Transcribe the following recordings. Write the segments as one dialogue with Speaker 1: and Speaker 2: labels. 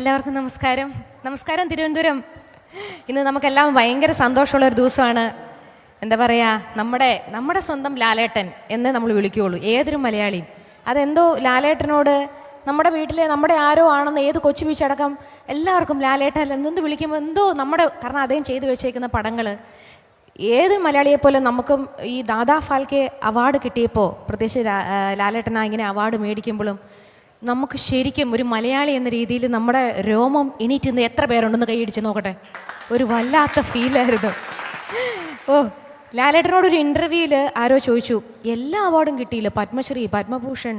Speaker 1: എല്ലാവർക്കും നമസ്കാരം. നമസ്കാരം തിരുവനന്തപുരം. ഇന്ന് നമുക്കെല്ലാം ഭയങ്കര സന്തോഷമുള്ള ഒരു ദിവസമാണ്. എന്താ പറയുക, നമ്മുടെ സ്വന്തം ലാലേട്ടൻ എന്ന് നമ്മൾ വിളിക്കുകയുള്ളൂ ഏതൊരു മലയാളിയും. അതെന്തോ ലാലേട്ടനോട് നമ്മുടെ വീട്ടിലെ നമ്മുടെ ആരോ ആണെന്ന് ഏത് കൊച്ചു വീച്ചടക്കം എല്ലാവർക്കും ലാലേട്ടൻ എന്തെന്ന് വിളിക്കുമ്പോൾ എന്തോ കാരണം അദ്ദേഹം ചെയ്തു വെച്ചേക്കുന്ന പടങ്ങൾ ഏത് മലയാളിയെപ്പോലെ നമുക്കും ഈ ദാദാ ഫാൽക്കെ അവാർഡ് കിട്ടിയപ്പോൾ പ്രത്യേകിച്ച് ലാലേട്ടനാ ഇങ്ങനെ അവാർഡ് മേടിക്കുമ്പോഴും നമുക്ക് ശരിക്കും ഒരു മലയാളി എന്ന രീതിയിൽ നമ്മുടെ രോമം എണീറ്റുന്ന എത്ര പേരുണ്ടെന്ന് കൈയടിച്ച് നോക്കട്ടെ. ഒരു വല്ലാത്ത ഫീലായിരുന്നു. ലാലേട്ടനോടൊരു ഇൻ്റർവ്യൂവിൽ ആരോ ചോദിച്ചു, എല്ലാ അവാർഡും കിട്ടിയില്ല, പത്മശ്രീ, പത്മഭൂഷൺ,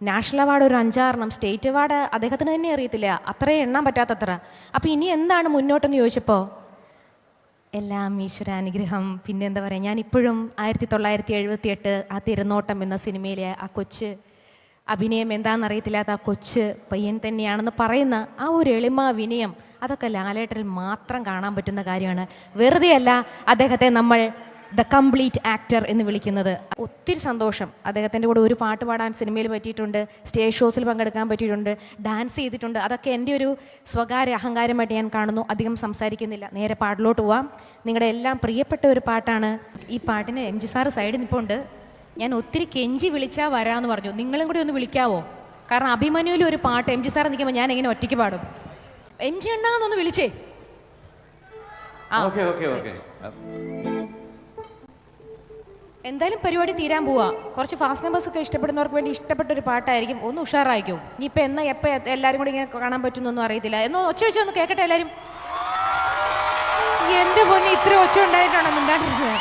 Speaker 1: നാഷണൽ അവാർഡ് ഒരു 5-6, സ്റ്റേറ്റ് അവാർഡ് അദ്ദേഹത്തിന് തന്നെ അറിയത്തില്ല, അത്രയും എണ്ണാൻ പറ്റാത്തത്ര. അപ്പോൾ ഇനി എന്താണ് മുന്നോട്ടെന്ന് ചോദിച്ചപ്പോൾ എല്ലാം ഈശ്വരാനുഗ്രഹം. പിന്നെ എന്താ പറയുക, ഞാനിപ്പോഴും 1978 ആ തിരുനോട്ടം എന്ന സിനിമയിലെ ആ കൊച്ച് അഭിനയം എന്താണെന്നറിയത്തില്ലാത്ത ആ കൊച്ച് പയ്യൻ തന്നെയാണെന്ന് പറയുന്ന ആ ഒരു എളിമ വിനയം, അതൊക്കെ ലാലേട്ടനിൽ മാത്രം കാണാൻ പറ്റുന്ന കാര്യമാണ്. വെറുതെയല്ല അദ്ദേഹത്തെ നമ്മൾ ദ കംപ്ലീറ്റ് ആക്ടർ എന്ന് വിളിക്കുന്നത്. ഒത്തിരി സന്തോഷം. അദ്ദേഹത്തിൻ്റെ കൂടെ ഒരു പാട്ട് പാടാൻ സിനിമയിൽ പറ്റിയിട്ടുണ്ട്, സ്റ്റേജ് ഷോസിൽ പങ്കെടുക്കാൻ പറ്റിയിട്ടുണ്ട്, ഡാൻസ് ചെയ്തിട്ടുണ്ട്. അതൊക്കെ എൻ്റെ ഒരു സ്വകാര്യ അഹങ്കാരമായിട്ട് ഞാൻ കാണുന്നു. അധികം സംസാരിക്കുന്നില്ല, നേരെ പാട്ടിലോട്ട് പോവാം. നിങ്ങളുടെ എല്ലാം പ്രിയപ്പെട്ട ഒരു പാട്ടാണ്. ഈ പാട്ടിന് MG സാറ് സൈഡിൽ നിൽപ്പുണ്ട്. ഞാൻ ഒത്തിരി കെഞ്ചി വിളിച്ചാൽ വരാമെന്ന് പറഞ്ഞു. നിങ്ങളും കൂടി ഒന്ന് വിളിക്കാവോ? കാരണം അഭിമന്യുവിൽ ഒരു പാട്ട് MG സാർ നിൽക്കുമ്പോൾ ഞാൻ എങ്ങനെ ഒറ്റയ്ക്ക് പാടും? MG എണ്ണാന്നൊന്ന് വിളിച്ചേ. എന്തായാലും പരിപാടി തീരാൻ പോവാ. കുറച്ച് ഫാസ്റ്റ് നമ്പേഴ്സ് ഒക്കെ ഇഷ്ടപ്പെടുന്നവർക്ക് വേണ്ടി ഇഷ്ടപ്പെട്ടൊരു പാട്ടായിരിക്കും. ഒന്ന് ഉഷാറായിക്കോ. ഇനിയിപ്പോൾ എപ്പോൾ എല്ലാവരും കൂടി ഇങ്ങനെ കാണാൻ പറ്റുന്നൊന്നും അറിയത്തില്ല. എന്നോ ഒച്ച വെച്ച് ഒന്ന് കേൾക്കട്ടെ എല്ലാവരും. എൻ്റെ പൊന്നെ, ഇത്ര ഒച്ച ഉണ്ടായിട്ടാണോ മിണ്ടാണ്ടിരുന്നത്?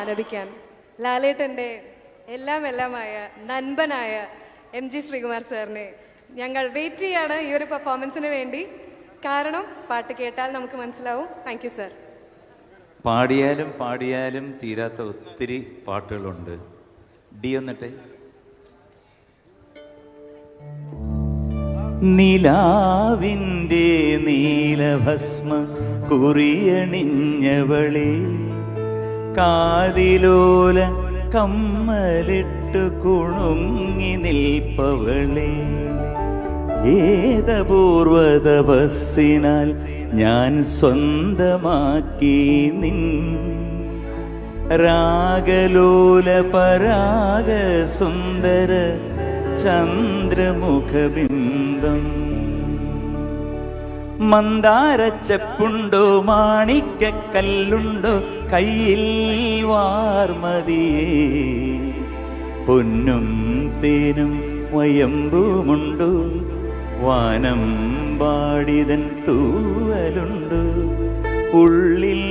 Speaker 2: ആലപിക്കാൻ ലാലേട്ടൻ്റെ എല്ലാമായ നൻപനായ MG ശ്രീകുമാർ സാറിനെ ഞങ്ങൾ വെയിറ്റ് ചെയ്യാണ് ഈ ഒരു പെർഫോമൻസിന് വേണ്ടി. കാരണം പാട്ട് കേട്ടാൽ നമുക്ക് മനസ്സിലാവും. Thank you sir.
Speaker 3: പാടിയാലും തീരാത്ത ഒത്തിരി പാട്ടുകളുണ്ട്. ഡി എന്നിട്ട് നിലാവിൻ്റെ നീലഭസ്മ കുറിയണിഞ്ഞവളെ കാതിലോല കമ്മലിട്ട് കുണുങ്ങി നിൽപ്പവളെ ഏതപൂർവതപസ്സിനാൽ ഞാൻ സ്വന്തമാക്കി നിൻ രാഗലോല പരാഗ സുന്ദര ചന്ദ്രമുഖബിംബം മന്ദാരച്ചെപ്പുണ്ടോ മാണിക്കല്ലുണ്ടോ കയ്യിൽ വാർമതിയേ പൊന്നും തേനും വയമ്പുമുണ്ടോ വാനം പാടിതൻ തൂവലുണ്ടോ ഉള്ളിൽ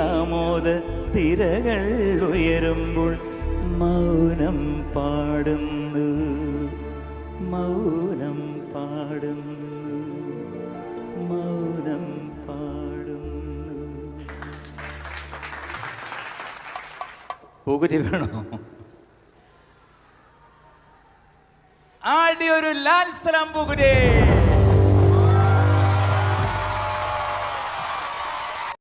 Speaker 3: ആമോദ തിരകൾ ഉയരുമ്പോൾ മൗനം പാടുന്നു മൗനം പാടുന്നു മൗനം പാടുന്നു. പുകുരി വേണോ? ആടി ഒരു ലാൽ സലാം പുകുരി.